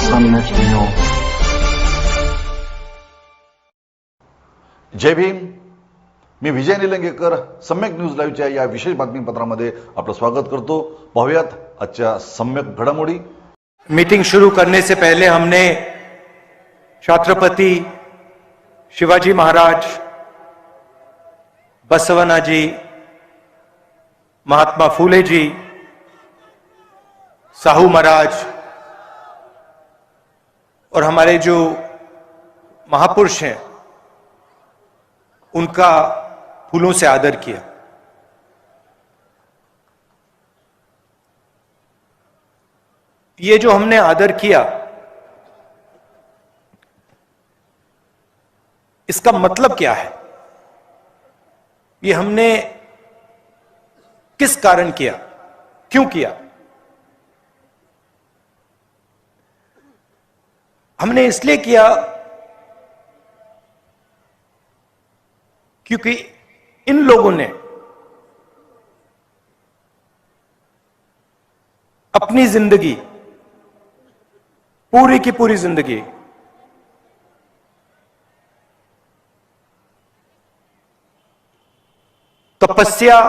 सम्यक न्यूज. जय भीम. मी विजय निलंगेकर. सम्यक न्यूज लाईव्हच्या या विशेष बातमीपत्रामध्ये आपलं स्वागत करतो. पाहूयात आजच्या सम्यक घडामोडी. मीटिंग शुरू करने से पहले हमने छत्रपति शिवाजी महाराज, बसवण्णा जी, महात्मा फूले जी, साहू महाराज और हमारे जो महापुरुष हैं उनका फूलों से आदर किया. ये जो हमने आदर किया, इसका मतलब क्या है? ये हमने किस कारण किया, क्यों किया? हमने इसलिए किया क्योंकि इन लोगों ने अपनी जिंदगी, पूरी की पूरी जिंदगी तपस्या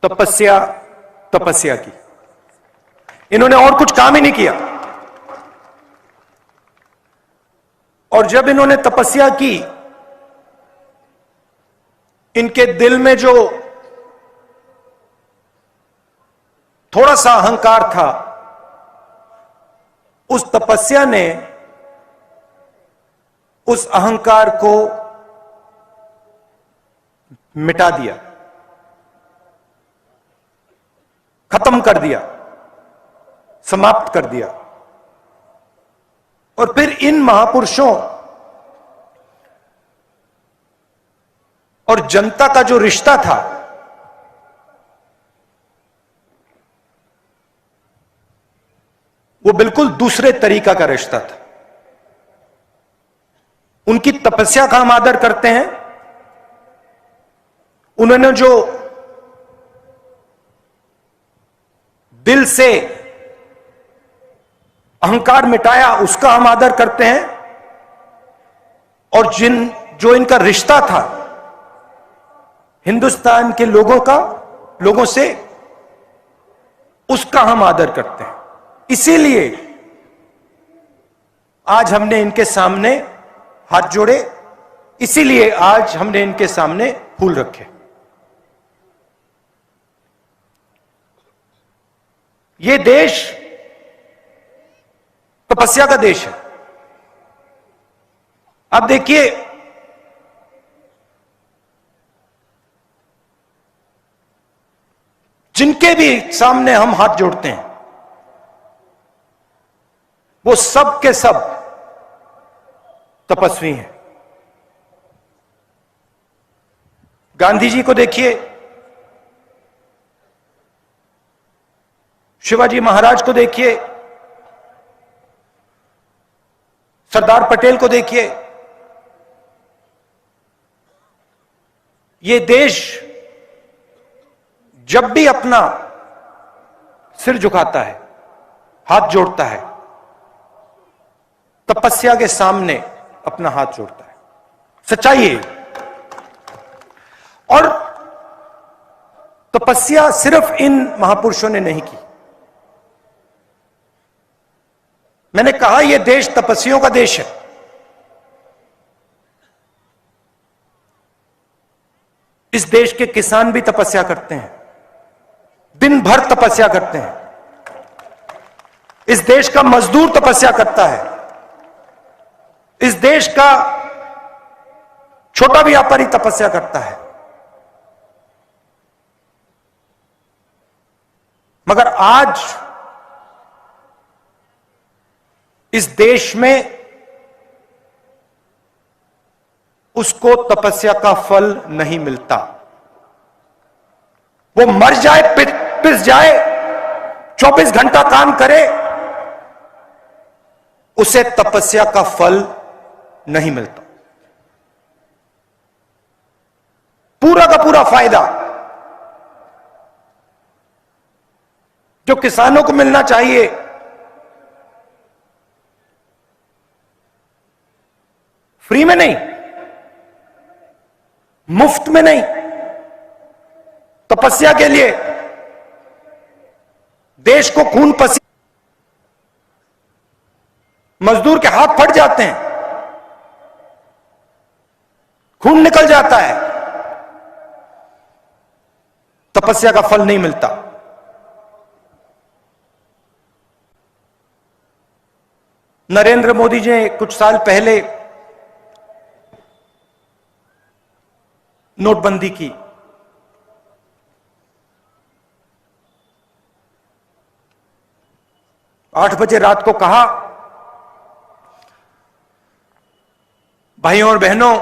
तपस्या तपस्या की. इन्होंने और कुछ काम ही नहीं किया. और जब इन्होंने तपस्या की, इनके दिल में जो थोड़ा सा अहंकार था, उस तपस्या ने उस अहंकार को मिटा दिया, खत्म कर दिया, समाप्त कर दिया. और फिर इन महापुरुषों और जनता का जो रिश्ता था, वो बिल्कुल दूसरे तरीका का रिश्ता था. उनकी तपस्या का हम आदर करते हैं. उन्होंने जो दिल से अहंकार मिटाया, उसका हम आदर करते हैं. और जो इनका रिश्ता था हिंदुस्तान के लोगों से, उसका हम आदर करते हैं. इसीलिए आज हमने इनके सामने हाथ जोड़े, इसीलिए आज हमने इनके सामने फूल रखे. ये देश तपस्या का देश है. अब देखिए, जिनके भी सामने हम हाथ जोड़ते हैं, वो सब के सब तपस्वी हैं. गांधी जी को देखिए, शिवाजी महाराज को देखिए, सरदार पटेल को देखिए. ये देश जब भी अपना सिर झुकाता है, हाथ जोड़ता है, तपस्या के सामने अपना हाथ जोड़ता है. सच्चाई है. और तपस्या सिर्फ इन महापुरुषों ने नहीं की. मैंने कहा, यह देश तपस्वियों का देश है. इस देश के किसान भी तपस्या करते हैं, दिन भर तपस्या करते हैं. इस देश का मजदूर तपस्या करता है. इस देश का छोटा व्यापारी तपस्या करता है. मगर आज इस देश में उसको तपस्या का फल नहीं मिलता. वो मर जाए, पिस जाए, 24 घंटा काम करे, उसे तपस्या का फल नहीं मिलता. पूरा का पूरा फायदा जो किसानों को मिलना चाहिए, नहीं, मुफ्त में नहीं, तपस्या के लिए देश को खून पसीने, मजदूर के हाथ फट जाते हैं, खून निकल जाता है, तपस्या का फल नहीं मिलता। नरेंद्र मोदी जी ने कुछ साल पहले नोटबंदी की। आठ बजे रात को कहा, भाइयों और बहनों,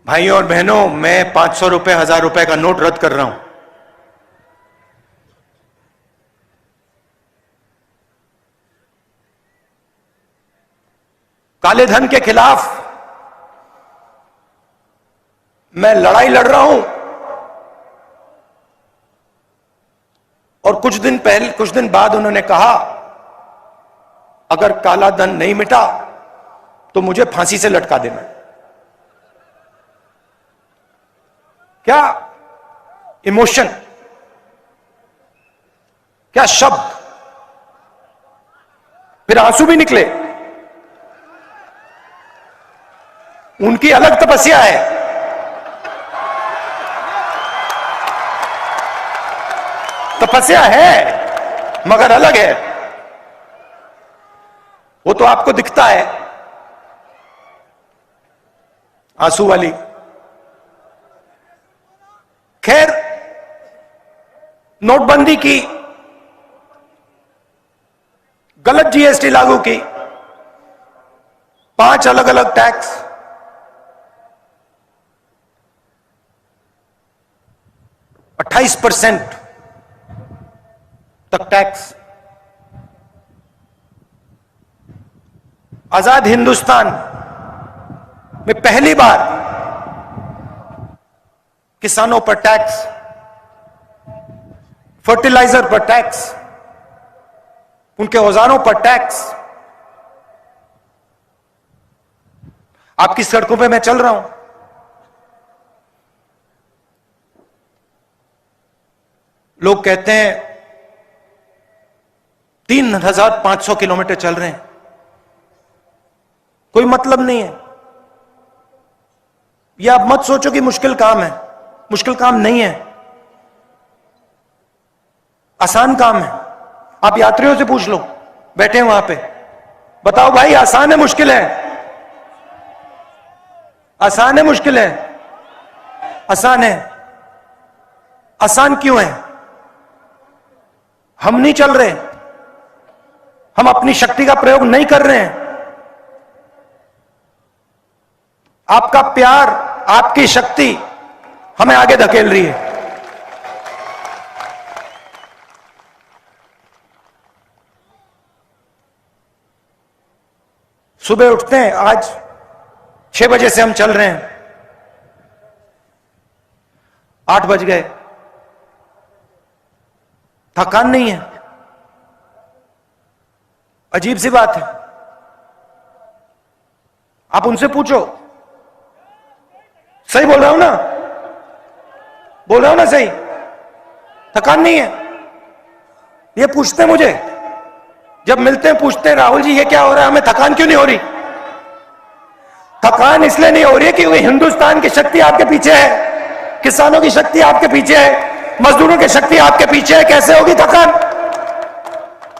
भाइयों और बहनों, मैं 500 रुपए, 1000 रुपए का नोट रद्द कर रहा हूं। काले धन के खिलाफ मैं लड़ाई लड़ रहा हूं। और कुछ दिन बाद उन्होंने कहा, अगर काला धन नहीं मिटा तो मुझे फांसी से लटका देना। क्या इमोशन, क्या शब्द, फिर आंसू भी निकले। उनकी अलग तपस्या है, तपस्या है मगर अलग है। वो तो आपको दिखता है आंसू वाली। खैर, नोटबंदी की, गलत जीएसटी लागू की, 5 अलग अलग टैक्स, 28% तक टैक्स। आजाद हिंदुस्तान में पहली बार किसानों पर टैक्स, फर्टिलाइजर पर टैक्स, उनके औजारों पर टैक्स। आपकी सड़कों पे मैं चल रहा हूं, लोग कहते हैं 3500 किलोमीटर चल रहे हैं, कोई मतलब नहीं है। यह आप मत सोचो कि मुश्किल काम है, मुश्किल काम नहीं है, आसान काम है। आप यात्रियों से पूछ लो, बैठे हैं वहां पे, बताओ भाई आसान है मुश्किल है? आसान है मुश्किल है? आसान है। आसान क्यों है? हम नहीं चल रहे, हम अपनी शक्ति का प्रयोग नहीं कर रहे हैं। आपका प्यार, आपकी शक्ति हमें आगे धकेल रही है। सुबह उठते हैं, आज 6 बजे से हम चल रहे हैं, 8 बज गए, थकान नहीं है। अजीब सी बात है। आप उनसे पूछो, सही बोल रहा हूं ना? बोल रहा हूं ना सही? थकान नहीं है। ये पूछते हैं मुझे, जब मिलते हैं पूछते हैं, राहुल जी ये क्या हो रहा है, हमें थकान क्यों नहीं हो रही? थकान इसलिए नहीं हो रही है कि हिंदुस्तान की शक्ति आपके पीछे है, किसानों की शक्ति आपके पीछे है, मजदूरों की शक्ति आपके पीछे है। कैसे होगी थकान?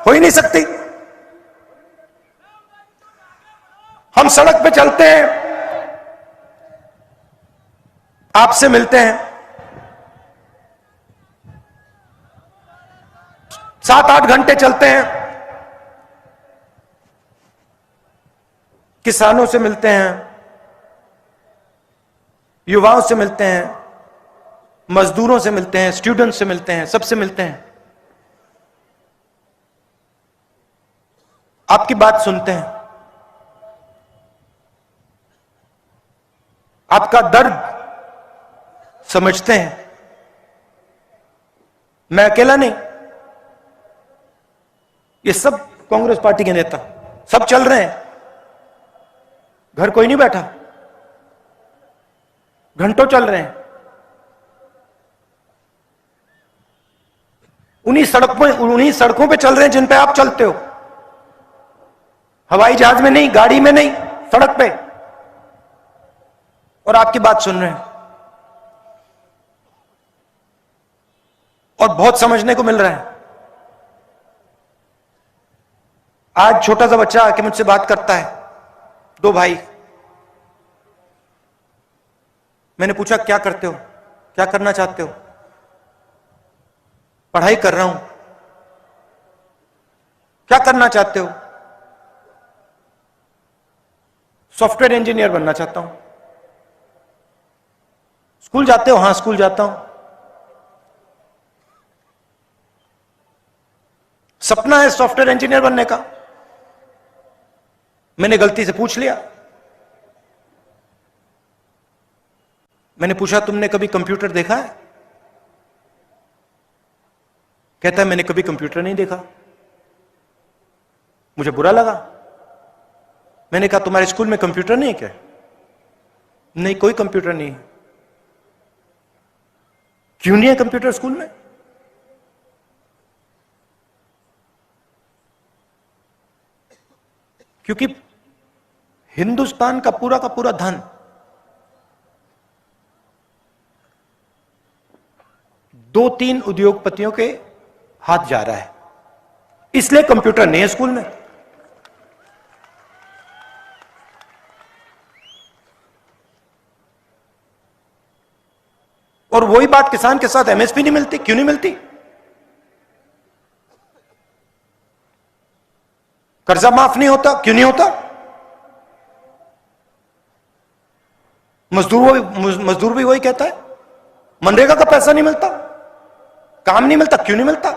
हो ही नहीं सकती। हम सड़क पे चलते हैं, आपसे मिलते हैं, 7-8 घंटे चलते हैं, किसानों से मिलते हैं, युवाओं से मिलते हैं, मजदूरों से मिलते हैं, स्टूडेंट से मिलते हैं, सबसे मिलते हैं, आपकी बात सुनते हैं, आपका दर्द समझते हैं। मैं अकेला नहीं, ये सब कांग्रेस पार्टी के नेता सब चल रहे हैं, घर कोई नहीं बैठा, घंटों चल रहे हैं। उन्हीं सड़कों पे चल रहे हैं जिन पे आप चलते हो, हवाई जहाज में नहीं, गाड़ी में नहीं, सड़क पे, और आपकी बात सुन रहे हैं। और बहुत समझने को मिल रहा है। आज छोटा सा बच्चा आके मुझसे बात करता है, दो भाई। मैंने पूछा क्या करते हो, क्या करना चाहते हो? पढ़ाई कर रहा हूं। क्या करना चाहते हो? सॉफ्टवेयर इंजीनियर बनना चाहता हूं। स्कूल जाते हो? हां, स्कूल जाता हूं। सपना है सॉफ्टवेयर इंजीनियर बनने का। मैंने गलती से पूछ लिया। मैंने पूछा तुमने कभी कंप्यूटर देखा है? कहता है मैंने कभी कंप्यूटर नहीं देखा। मुझे बुरा लगा। मैंने कहा तुम्हारे स्कूल में कंप्यूटर नहीं है क्या? नहीं, कोई कंप्यूटर नहीं है। क्यों नहीं है कंप्यूटर स्कूल में? क्योंकि हिंदुस्तान का पूरा धन दो तीन उद्योगपतियों के हाथ जा रहा है, इसलिए कंप्यूटर नहीं है स्कूल में। और वही बात किसान के साथ एमएसपी नहीं मिलती। क्यों नहीं मिलती? कर्जा माफ नहीं होता। क्यों नहीं होता? मजदूर भी वही कहता है, मनरेगा का पैसा नहीं मिलता, काम नहीं मिलता। क्यों नहीं मिलता?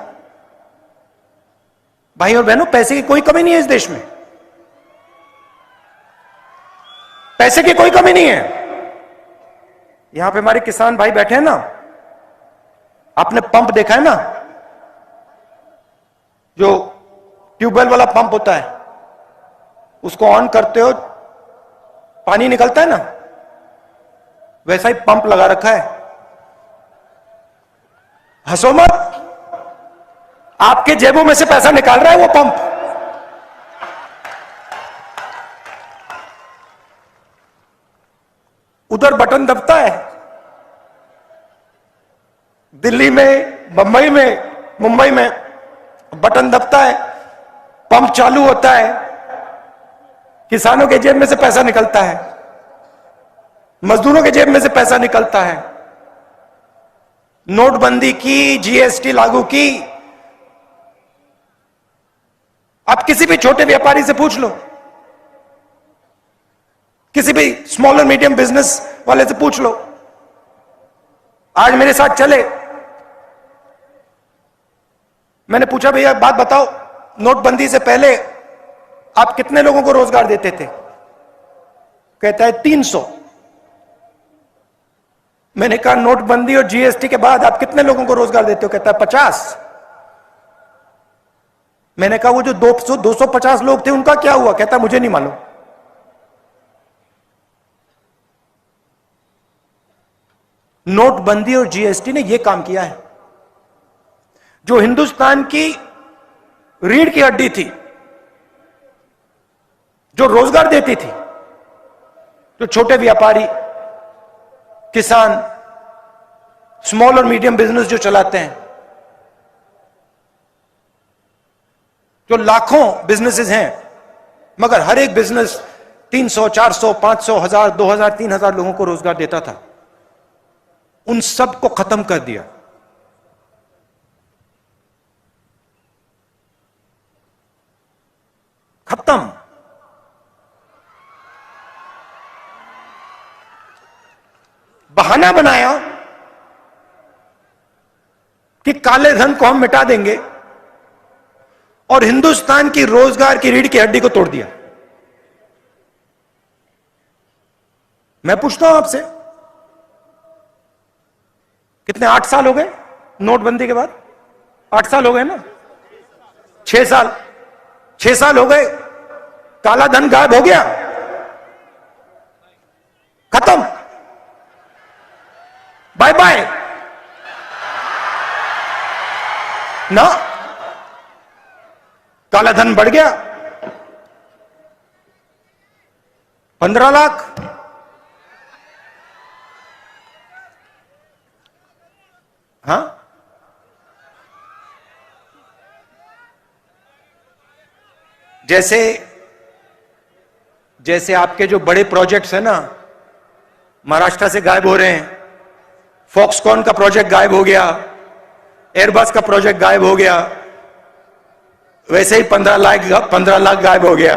भाई और बहनों, पैसे की कोई कमी नहीं है इस देश में। पैसे की कोई कमी नहीं है। यहां पे हमारे किसान भाई बैठे हैं ना, आपने पंप देखा है ना, जो ट्यूबवेल वाला पंप होता है, उसको ऑन करते हो पानी निकलता है ना, वैसा ही पंप लगा रखा है। हंसो मत, आपके जेबों में से पैसा निकाल रहा है वो पंप। उधर बटन दबता है, दिल्ली में, बंबई में, मुंबई में बटन दबता है, पंप चालू होता है, किसानों के जेब में से पैसा निकलता है, मजदूरों के जेब में से पैसा निकलता है। नोटबंदी की, जीएसटी लागू की, आप किसी भी छोटे व्यापारी से पूछ लो, किसी भी स्मॉल और मीडियम बिजनेस वाले से पूछ लो। आज मेरे साथ चले, मैंने पूछा भैया बात बताओ, नोटबंदी से पहले आप कितने लोगों को रोजगार देते थे? कहता है 300। मैंने कहा नोटबंदी और जीएसटी के बाद आप कितने लोगों को रोजगार देते हो? कहता है 50। मैंने कहा वो जो 250 लोग थे उनका क्या हुआ? कहता मुझे नहीं मालूम। नोटबंदी और जीएसटी ने यह काम किया है। जो हिंदुस्तान की रीढ़ की हड्डी थी, जो रोजगार देती थी, जो छोटे व्यापारी, किसान, स्मॉल और मीडियम बिजनेस जो चलाते हैं, जो लाखों बिजनेसेस हैं, मगर हर एक बिजनेस 300, 400, 500, 1000, 2000, 3000 लोगों को रोजगार देता था, उन सब को खत्म कर दिया। खत्म। बहाना बनाया कि काले धन को हम मिटा देंगे, और हिंदुस्तान की रोजगार की रीढ़ की हड्डी को तोड़ दिया। मैं पूछता हूं आपसे, कितने 8 साल हो गए नोटबंदी के बाद? 8 साल हो गए ना, 6 साल, 6 साल हो गए, काला धन गायब हो गया, खत्म, बाय बाय ना। काला धन बढ़ गया, 15 लाख, हाँ, जैसे जैसे आपके जो बड़े प्रोजेक्ट्स हैं ना, महाराष्ट्र से गायब हो रहे हैं, फॉक्सकॉन का प्रोजेक्ट गायब हो गया, एयरबस का प्रोजेक्ट गायब हो गया, वैसे ही 15 लाख गायब हो गया,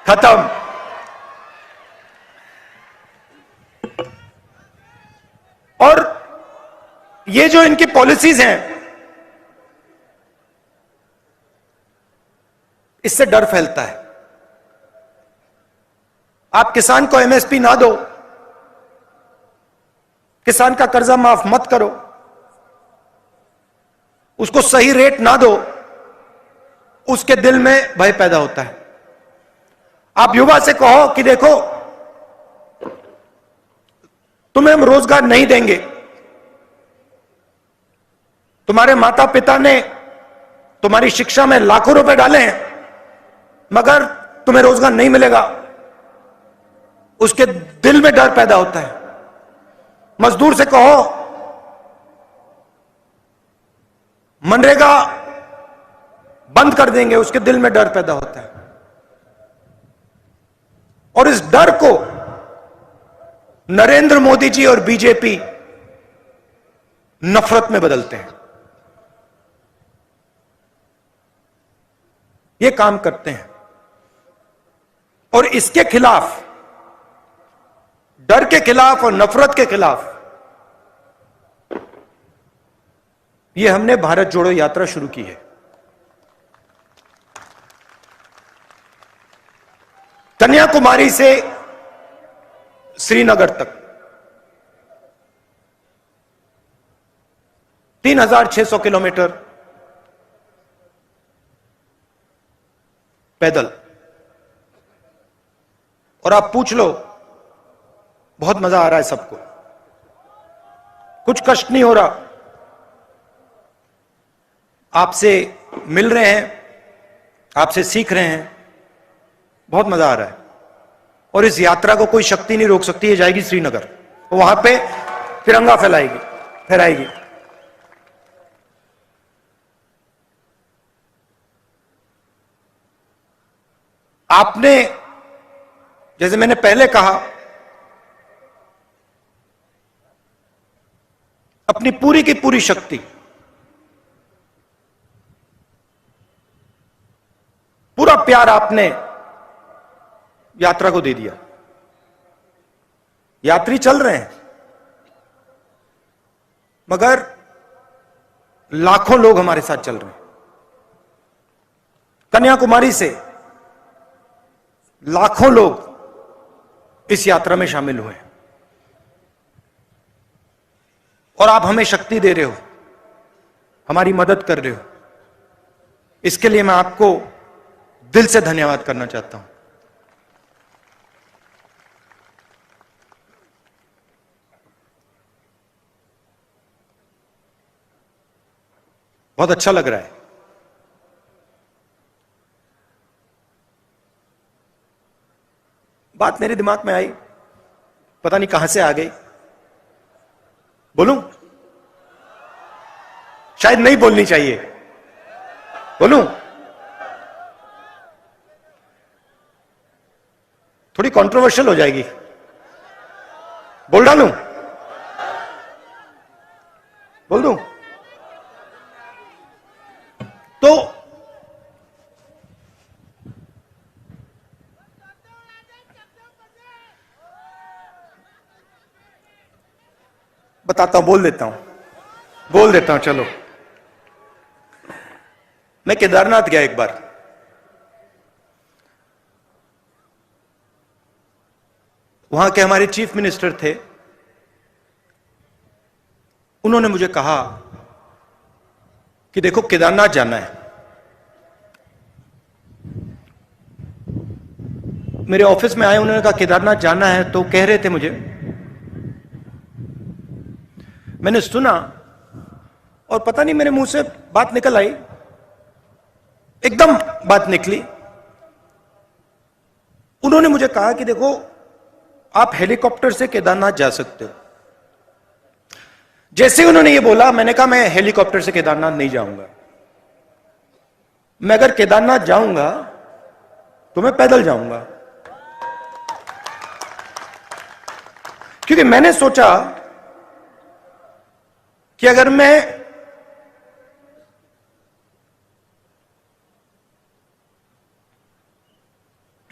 खत्म। और ये जो इनकी पॉलिसीज हैं, इससे डर फैलता है। आप किसान को एमएसपी ना दो, किसान का कर्जा माफ मत करो, उसको सही रेट ना दो, उसके दिल में भय पैदा होता है। आप युवा से कहो कि देखो, तुम्हें हम रोजगार नहीं देंगे, तुम्हारे माता पिता ने तुम्हारी शिक्षा में लाखों रुपए डाले हैं, मगर तुम्हें रोजगार नहीं मिलेगा, उसके दिल में डर पैदा होता है। मजदूर से कहो मनरेगा बंद कर देंगे, उसके दिल में डर पैदा होता है। और इस डर को नरेंद्र मोदी जी और बीजेपी नफरत में बदलते हैं, ये काम करते हैं। और इसके खिलाफ, डर के खिलाफ और नफरत के खिलाफ, ये हमने भारत जोड़ो यात्रा शुरू की है। कन्याकुमारी से श्रीनगर तक 3600 किलोमीटर पैदल। और आप पूछ लो, बहुत मजा आ रहा है सबको, कुछ कष्ट नहीं हो रहा, आपसे मिल रहे हैं, आपसे सीख रहे हैं, बहुत मजा आ रहा है। और इस यात्रा को कोई शक्ति नहीं रोक सकती। ये जाएगी श्रीनगर, वहां पे तिरंगा फहराएगी। आपने, जैसे मैंने पहले कहा, अपनी पूरी की पूरी शक्ति, पूरा प्यार आपने यात्रा को दे दिया। यात्री चल रहे हैं, मगर लाखों लोग हमारे साथ चल रहे हैं। कन्याकुमारी से लाखों लोग इस यात्रा में शामिल हुए हैं। और आप हमें शक्ति दे रहे हो, हमारी मदद कर रहे हो, इसके लिए मैं आपको दिल से धन्यवाद करना चाहता हूं। बहुत अच्छा लग रहा है। बात मेरे दिमाग में आई, पता नहीं कहां से आ गई। बोलूं? शायद नहीं बोलनी चाहिए। बोलूं? थोड़ी कंट्रोवर्शियल हो जाएगी। बोल डालूं? बोल दूं? तो बताता हूं, बोल देता हूं। चलो, मैं केदारनाथ गया एक बार। वहां के हमारे चीफ मिनिस्टर थे, उन्होंने मुझे कहा कि देखो केदारनाथ जाना है। मेरे ऑफिस में आए, उन्होंने कहा केदारनाथ जाना है, तो कह रहे थे मुझे, मैंने सुना और पता नहीं मेरे मुंह से बात निकल आई, एकदम बात निकली। उन्होंने मुझे कहा कि देखो आप हेलीकॉप्टर से केदारनाथ जा सकते हो। जैसे उन्होंने ये बोला, मैंने कहा मैं हेलीकॉप्टर से केदारनाथ नहीं जाऊंगा। मैं अगर केदारनाथ जाऊंगा तो मैं पैदल जाऊंगा, क्योंकि मैंने सोचा कि अगर मैं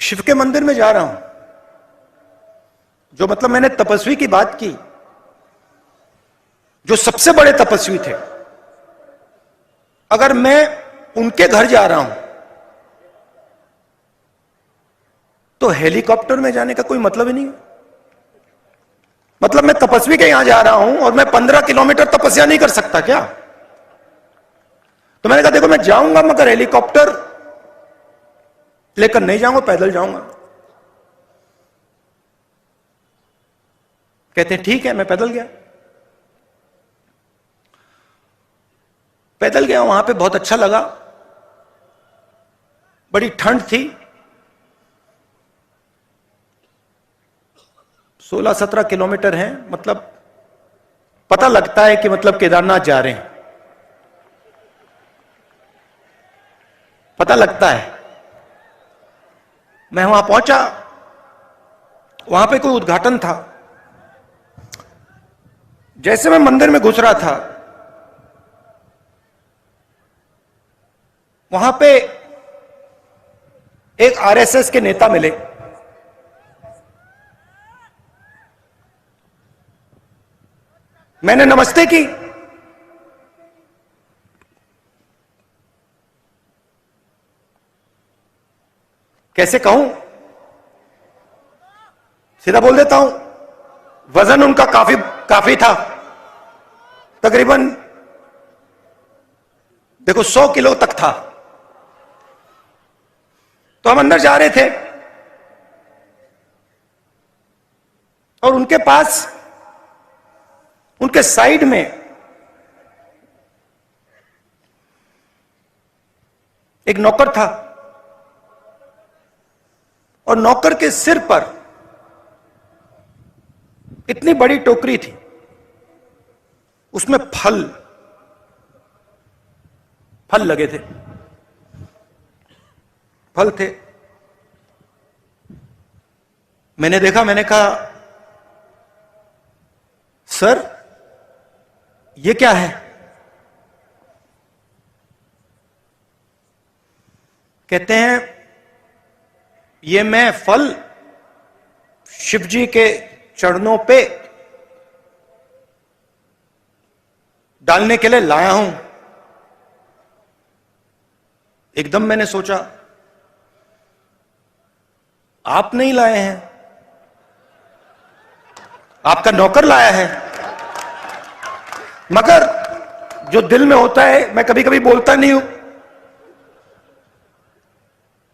शिव के मंदिर में जा रहा हूं, जो मतलब मैंने तपस्वी की बात की, जो सबसे बड़े तपस्वी थे, अगर मैं उनके घर जा रहा हूं तो हेलीकॉप्टर में जाने का कोई मतलब ही नहीं। मतलब मैं तपस्वी के यहां जा रहा हूं और मैं 15 किलोमीटर तपस्या नहीं कर सकता क्या? तो मैंने कहा देखो मैं जाऊंगा मगर हेलीकॉप्टर लेकर नहीं जाऊंगा, पैदल जाऊंगा। कहते हैं ठीक है। मैं पैदल गया, वहां पे बहुत अच्छा लगा। बड़ी ठंड थी, 16-17 किलोमीटर है, मतलब पता लगता है कि मतलब केदारनाथ जा रहे हैं, पता लगता है। मैं वहां पहुंचा, वहां पे कोई उद्घाटन था। जैसे मैं मंदिर में घुस रहा था, वहां पे एक आरएसएस के नेता मिले। मैंने नमस्ते की। कैसे कहूं, सीधा बोल देता हूं, वजन उनका काफी था, तकरीबन देखो 100 किलो तक था। तो हम अंदर जा रहे थे और उनके पास, उनके साइड में एक नौकर था और नौकर के सिर पर इतनी बड़ी टोकरी थी, उसमें फल लगे थे, फल थे। मैंने देखा, मैंने कहा सर ये क्या है? कहते हैं ये मैं फल शिव जी के चरणों पे डालने के लिए लाया हूं। एकदम मैंने सोचा आप नहीं लाए हैं, आपका नौकर लाया है। मगर जो दिल में होता है, मैं कभी कभी बोलता नहीं हूं,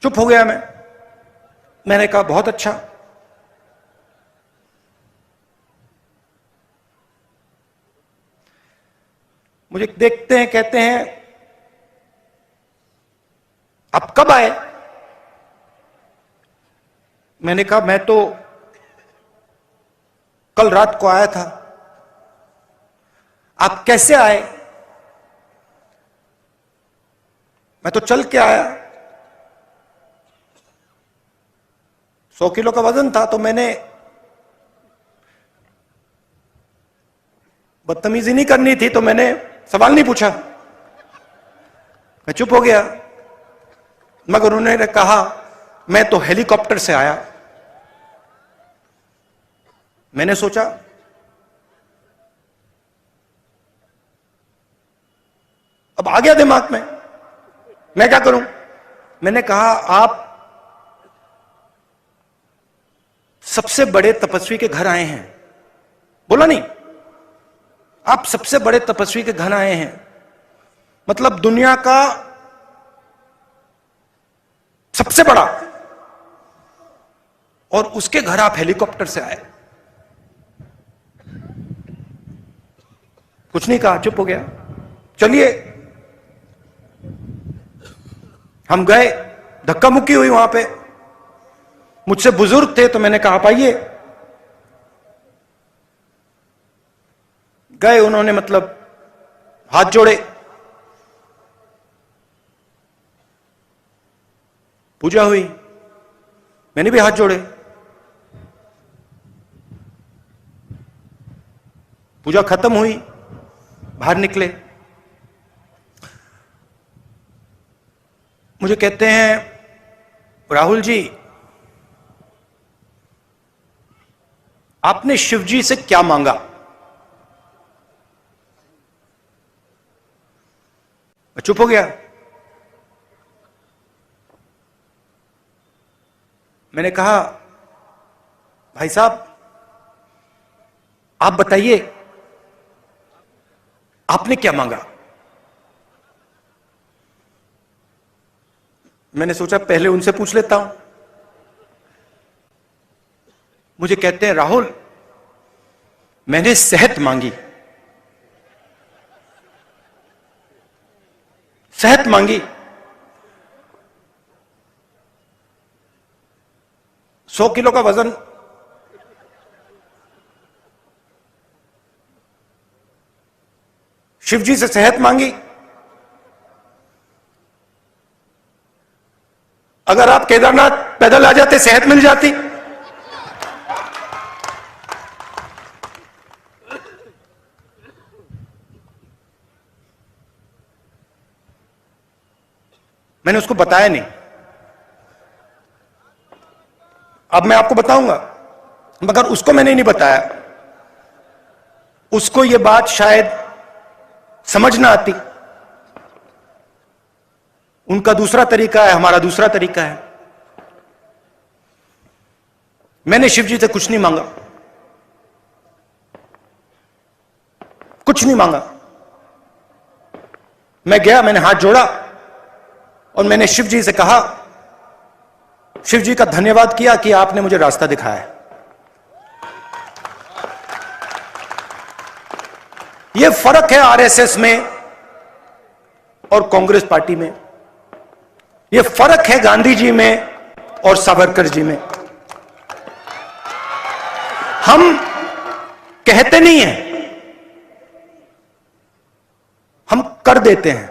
चुप हो गया मैं। मैंने कहा बहुत अच्छा। मुझे देखते हैं, कहते हैं आप कब आए? मैंने कहा मैं तो कल रात को आया था। आप कैसे आए? मैं तो चल के आया, 100 किलो का वजन था, तो मैंने बदतमीजी नहीं करनी थी, तो मैंने सवाल नहीं पूछा, मैं चुप हो गया। मगर उन्होंने कहा मैं तो हेलीकॉप्टर से आया। मैंने सोचा अब आ गया दिमाग में, मैं क्या करूं? मैंने कहा आप सबसे बड़े तपस्वी के घर आए हैं। बोला नहीं, आप सबसे बड़े तपस्वी के घर आए हैं, मतलब दुनिया का सबसे बड़ा, और उसके घर आप हेलीकॉप्टर से आए। कुछ नहीं कहा, चुप हो गया। चलिए, हम गए, धक्का मुक्की हुई वहां पे। मुझसे बुजुर्ग थे तो मैंने कहा आप आइए। गए, उन्होंने मतलब हाथ जोड़े, पूजा हुई, मैंने भी हाथ जोड़े, पूजा खत्म हुई, बाहर निकले। मुझे कहते हैं राहुल जी, आपने शिव जी से क्या मांगा? मैं चुप हो गया। मैंने कहा भाई साहब आप बताइए आपने क्या मांगा? मैंने सोचा पहले उनसे पूछ लेता हूं। मुझे कहते हैं राहुल मैंने सेहत मांगी। सेहत मांगी। 100 किलो का वजन, शिव जी से सेहत मांगी। अगर आप केदारनाथ पैदल आ जाते सेहत मिल जाती। मैंने उसको बताया नहीं। अब मैं आपको बताऊंगा, मगर उसको मैंने नहीं बताया। उसको यह बात शायद समझ ना आती। उनका दूसरा तरीका है, हमारा दूसरा तरीका है। मैंने शिव जी से कुछ नहीं मांगा, कुछ नहीं मांगा। मैं गया, मैंने हाथ जोड़ा और मैंने शिव जी से कहा, शिव जी का धन्यवाद किया कि आपने मुझे रास्ता दिखाया है। यह फर्क है आरएसएस में और कांग्रेस पार्टी में। यह फर्क है गांधी जी में और सावरकर जी में। हम कहते नहीं हैं, हम कर देते हैं।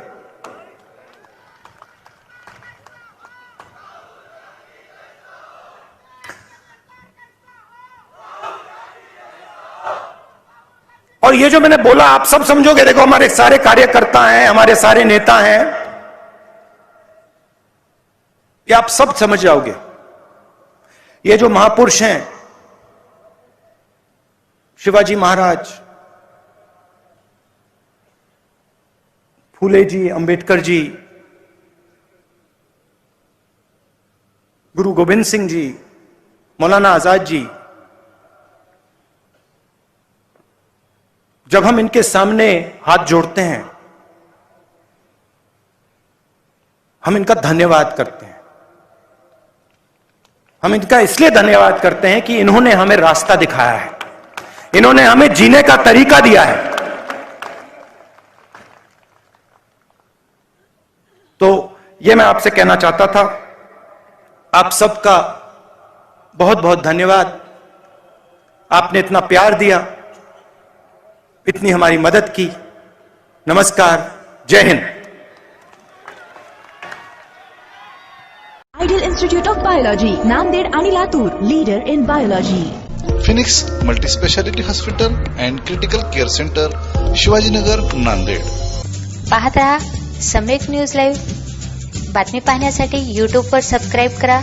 और ये जो मैंने बोला आप सब समझोगे। देखो हमारे सारे कार्यकर्ता हैं, हमारे सारे नेता हैं, ये आप सब समझ जाओगे। ये जो महापुरुष हैं, शिवाजी महाराज, फूले जी, अंबेडकर जी, गुरु गोविंद सिंह जी, मौलाना आजाद जी, जब हम इनके सामने हाथ जोड़ते हैं, हम इनका धन्यवाद करते हैं। हम इनका इसलिए धन्यवाद करते हैं कि इन्होंने हमें रास्ता दिखाया है, इन्होंने हमें जीने का तरीका दिया है। तो यह मैं आपसे कहना चाहता था। आप सबका बहुत बहुत धन्यवाद। आपने इतना प्यार दिया, इतनी हमारी मदद की। नमस्कार, जय हिंद। Ideal institute of biology, Nanded आणि Latur, leader in biology. Phoenix multispeciality hospital and critical care centre, Shivajinagar, Nanded. पाहत रहा सम्यक न्यूज लाईव्ह. बातमी पाहण्यासाठी यूट्यूबवर सबस्क्राईब करा.